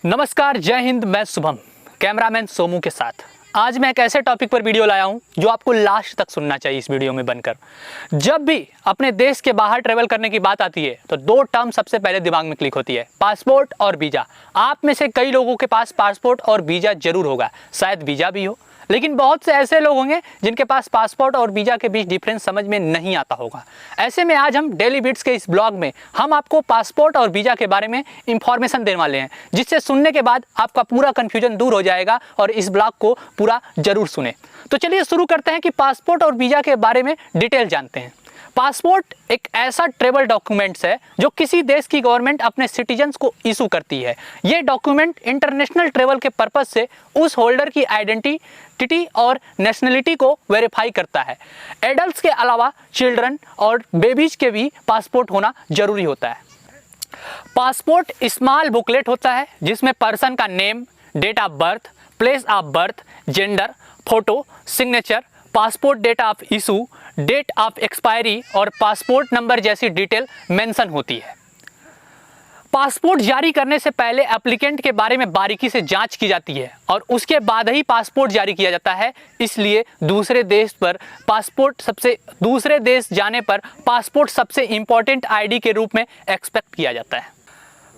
नमस्कार, जय हिंद। मैं शुभम, कैमरामैन सोमू के साथ आज मैं एक ऐसे टॉपिक पर वीडियो लाया हूं जो आपको लास्ट तक सुनना चाहिए। इस वीडियो में बनकर जब भी अपने देश के बाहर ट्रैवल करने की बात आती है तो दो टर्म सबसे पहले दिमाग में क्लिक होती है, पासपोर्ट और वीज़ा। आप में से कई लोगों के पास पासपोर्ट और वीज़ा जरूर होगा, शायद वीज़ा भी हो, लेकिन बहुत से ऐसे लोग होंगे जिनके पास पासपोर्ट और वीज़ा के बीच डिफरेंस समझ में नहीं आता होगा। ऐसे में आज हम डेली बिट्स के इस ब्लॉग में हम आपको पासपोर्ट और वीज़ा के बारे में इंफॉर्मेशन देने वाले हैं, जिससे सुनने के बाद आपका पूरा कन्फ्यूजन दूर हो जाएगा और इस ब्लॉग को पूरा जरूर सुने। तो चलिए शुरू करते हैं कि पासपोर्ट और वीज़ा के बारे में डिटेल जानते हैं। पासपोर्ट एक ऐसा ट्रैवल डॉक्यूमेंट्स है जो किसी देश की गवर्नमेंट अपने सिटीजन्स को इशू करती है। ये डॉक्यूमेंट इंटरनेशनल ट्रैवल के पर्पस से उस होल्डर की आइडेंटिटी और नेशनलिटी को वेरीफाई करता है। एडल्ट्स के अलावा चिल्ड्रन और बेबीज के भी पासपोर्ट होना जरूरी होता है। पासपोर्ट स्मॉल बुकलेट होता है जिसमें पर्सन का name, date of birth, place of birth, gender, photo, signature, passport date of issue, date of expiry और पासपोर्ट नंबर जैसी डिटेल मेंशन होती है। पासपोर्ट जारी करने से पहले एप्लीकेंट के बारे में बारीकी से जांच की जाती है और उसके बाद ही पासपोर्ट जारी किया जाता है। इसलिए दूसरे देश जाने पर पासपोर्ट सबसे इंपॉर्टेंट आईडी के रूप में एक्सपेक्ट किया जाता है।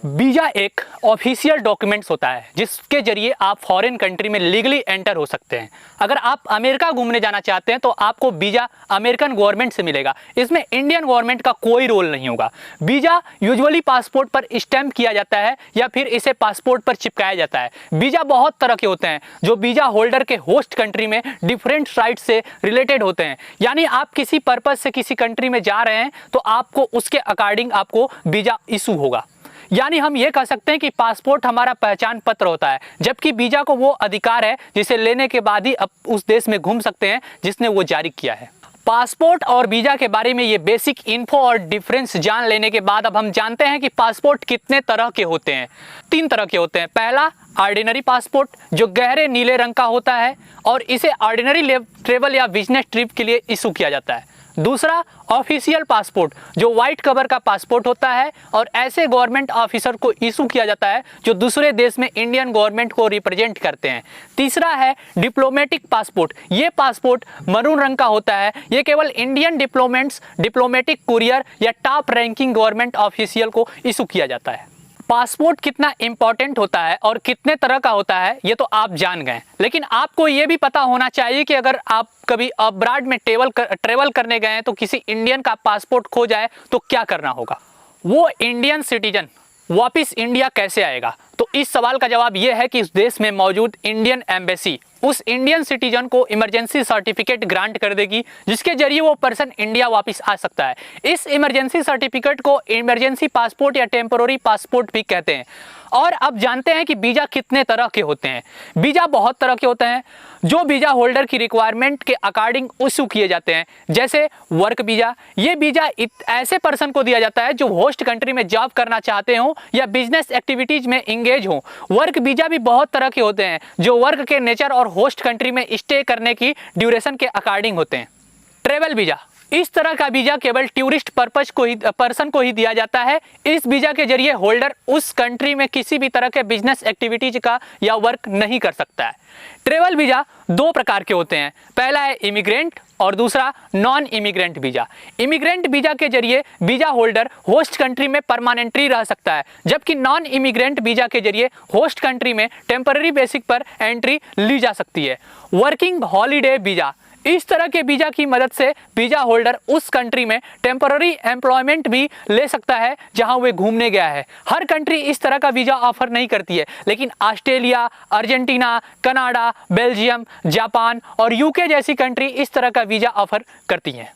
वीज़ा एक ऑफिशियल डॉक्यूमेंट्स होता है जिसके जरिए आप फॉरेन कंट्री में लीगली एंटर हो सकते हैं। अगर आप अमेरिका घूमने जाना चाहते हैं तो आपको वीज़ा अमेरिकन गवर्नमेंट से मिलेगा, इसमें इंडियन गवर्नमेंट का कोई रोल नहीं होगा। वीज़ा यूजुअली पासपोर्ट पर स्टैम्प किया जाता है या फिर इसे पासपोर्ट पर चिपकाया जाता है। वीज़ा बहुत तरह के होते हैं जो वीज़ा होल्डर के होस्ट कंट्री में डिफरेंट राइट से रिलेटेड होते हैं। यानी आप किसी पर्पज़ से किसी कंट्री में जा रहे हैं तो आपको उसके अकॉर्डिंग आपको वीज़ा इशू होगा। यानी हम ये कह सकते हैं कि पासपोर्ट हमारा पहचान पत्र होता है, जबकि वीज़ा को वो अधिकार है जिसे लेने के बाद ही अब उस देश में घूम सकते हैं जिसने वो जारी किया है। पासपोर्ट और वीज़ा के बारे में ये बेसिक इन्फो और डिफरेंस जान लेने के बाद अब हम जानते हैं कि पासपोर्ट कितने तरह के होते हैं। 3 तरह के होते हैं। पहला, ऑर्डिनरी पासपोर्ट जो गहरे नीले रंग का होता है और इसे ऑर्डिनरी ट्रेवल या बिजनेस ट्रिप के लिए इशू किया जाता है। दूसरा, ऑफिशियल पासपोर्ट जो वाइट कवर का पासपोर्ट होता है और ऐसे गवर्नमेंट ऑफिसर को इशू किया जाता है जो दूसरे देश में इंडियन गवर्नमेंट को रिप्रेजेंट करते हैं। तीसरा है डिप्लोमेटिक पासपोर्ट। ये पासपोर्ट मरून रंग का होता है। ये केवल इंडियन डिप्लोमेटिक कुरियर या टॉप रैंकिंग गवर्नमेंट ऑफिशियल को इशू किया जाता है। पासपोर्ट कितना इंपॉर्टेंट होता है और कितने तरह का होता है ये तो आप जान गए, लेकिन आपको ये भी पता होना चाहिए कि अगर आप कभी अब्रॉड में ट्रेवल करने गए हैं तो किसी इंडियन का पासपोर्ट खो जाए तो क्या करना होगा। वो इंडियन सिटीजन वापस इंडिया कैसे आएगा? तो इस सवाल का जवाब यह है कि इस देश में मौजूद इंडियन एम्बेसी उस इंडियन सिटीजन को इमरजेंसी सर्टिफिकेट ग्रांट कर देगी जिसके जरिए वो पर्सन इंडिया वापस आ सकता है। इस इमरजेंसी सर्टिफिकेट को इमरजेंसी पासपोर्ट या टेम्पोररी पासपोर्ट भी कहते हैं। और अब जानते हैं कि वीज़ा कितने तरह के होते हैं। वीज़ा बहुत तरह के होते हैं जो वीज़ा होल्डर की रिक्वायरमेंट के अकॉर्डिंग इशू किए जाते हैं। जैसे वर्क वीज़ा, ये वीज़ा ऐसे पर्सन को दिया जाता है जो होस्ट कंट्री में जॉब करना चाहते हो या बिजनेस एक्टिविटीज़ में इंगेज हो। वर्क वीज़ा भी बहुत तरह के होते हैं जो वर्क के नेचर और होस्ट कंट्री में स्टे करने की ड्यूरेशन के अकॉर्डिंग होते हैं। ट्रैवल वीज़ा, इस तरह का वीज़ा केवल टूरिस्ट पर्सन को ही दिया जाता है। इस वीज़ा के जरिए होल्डर उस कंट्री में किसी भी तरह के बिजनेस एक्टिविटीज का या वर्क नहीं कर सकता है। ट्रैवल वीज़ा 2 प्रकार के होते हैं। पहला है इमिग्रेंट और दूसरा non immigrant visa. Immigrant visa के जरिए वीज़ा होल्डर होस्ट कंट्री में परमानेंटली रह सकता है, जबकि नॉन इमिग्रेंट वीज़ा के जरिए होस्ट कंट्री में टेम्पररी बेसिक पर एंट्री ली जा सकती है। वर्किंग हॉलीडे वीज़ा, इस तरह के वीज़ा की मदद से वीज़ा होल्डर उस कंट्री में टेम्पररी एम्प्लॉयमेंट भी ले सकता है जहां वे घूमने गया है। हर कंट्री इस तरह का वीज़ा ऑफर नहीं करती है, लेकिन Australia, Argentina, Canada, Belgium, Japan और यूके जैसी कंट्री इस तरह का वीज़ा ऑफर करती हैं।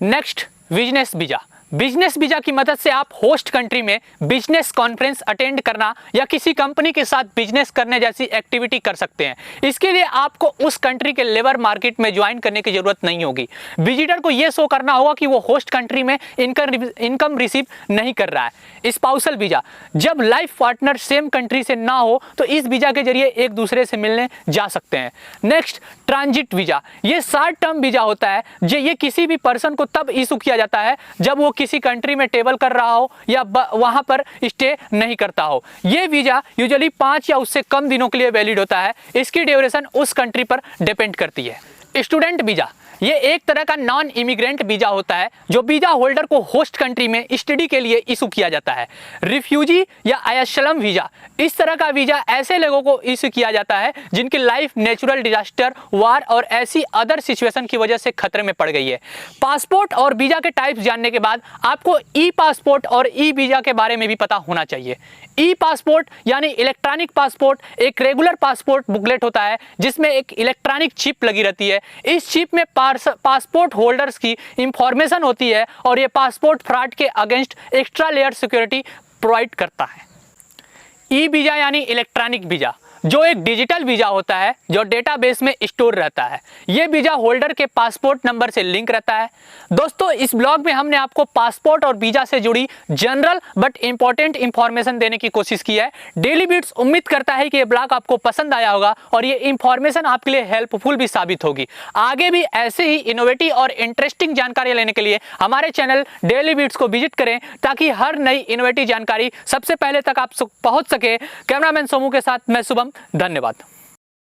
Next, business visa. Business visa की मदद से आप होस्ट कंट्री में बिजनेस कॉन्फ्रेंस अटेंड करना या किसी कंपनी के साथ बिजनेस करने जैसी एक्टिविटी कर सकते हैं। इसके लिए आपको उस कंट्री के लेबर मार्केट में ज्वाइन करने की जरूरत नहीं होगी। विजिटर को यह शो करना होगा कि वो होस्ट कंट्री में इनकम रिसीव नहीं कर रहा है। स्पाउसल वीज़ा, जब लाइफ पार्टनर सेम कंट्री से ना हो तो इस वीज़ा के जरिए एक दूसरे से मिलने जा सकते हैं। Next, transit visa. ये शॉर्ट टर्म वीज़ा होता है जो ये किसी भी पर्सन को तब इशू किया जाता है जब वो किसी कंट्री में ट्रेवल कर रहा हो या वहाँ पर स्टे नहीं करता हो। ये वीज़ा यूजुअली 5 या उससे कम दिनों के लिए वैलिड होता है। इसकी ड्यूरेशन उस कंट्री पर डिपेंड करती है। स्टूडेंट वीज़ा ये एक तरह का नॉन इमिग्रेंट वीज़ा होता है जो वीज़ा होल्डर को होस्ट कंट्री में स्टडी के लिए इशू किया जाता है। रिफ्यूजी या अयशलम वीज़ा इस तरह का वीज़ा ऐसे लोगों को इशू किया जाता है जिनकी लाइफ नेचुरल डिजास्टर, वार और ऐसी अदर सिचुएशन की वजह से खतरे में पड़ गई है। पासपोर्ट और वीज़ा के टाइप्स जानने के बाद आपको ई पासपोर्ट और ई वीज़ा के बारे में भी पता होना चाहिए। ई पासपोर्ट यानी इलेक्ट्रॉनिक पासपोर्ट एक रेगुलर पासपोर्ट बुकलेट होता है जिसमें एक इलेक्ट्रॉनिक चिप लगी रहती है। इस चिप में पासपोर्ट होल्डर्स की इंफॉर्मेशन होती है और ये पासपोर्ट फ्रॉड के against extra layer security provide करता है। ई वीज़ा यानी इलेक्ट्रॉनिक वीज़ा जो एक डिजिटल वीज़ा होता है जो डेटाबेस में स्टोर रहता है। ये वीज़ा होल्डर के पासपोर्ट नंबर से लिंक रहता है। दोस्तों इस ब्लॉग में हमने आपको पासपोर्ट और वीज़ा से जुड़ी जनरल बट इंपॉर्टेंट इंफॉर्मेशन देने की कोशिश की है। डेली बीट्स उम्मीद करता है कि ये ब्लॉग आपको पसंद आया होगा और ये इंफॉर्मेशन आपके लिए हेल्पफुल भी साबित होगी। आगे भी ऐसे ही इनोवेटिव और इंटरेस्टिंग जानकारी लेने के लिए हमारे चैनल डेली बीट्स को विजिट करें ताकि हर नई इनोवेटिव जानकारी सबसे पहले तक आप पहुँच सके। कैमरामैन सोमू के साथ मैं शुभम, धन्यवाद।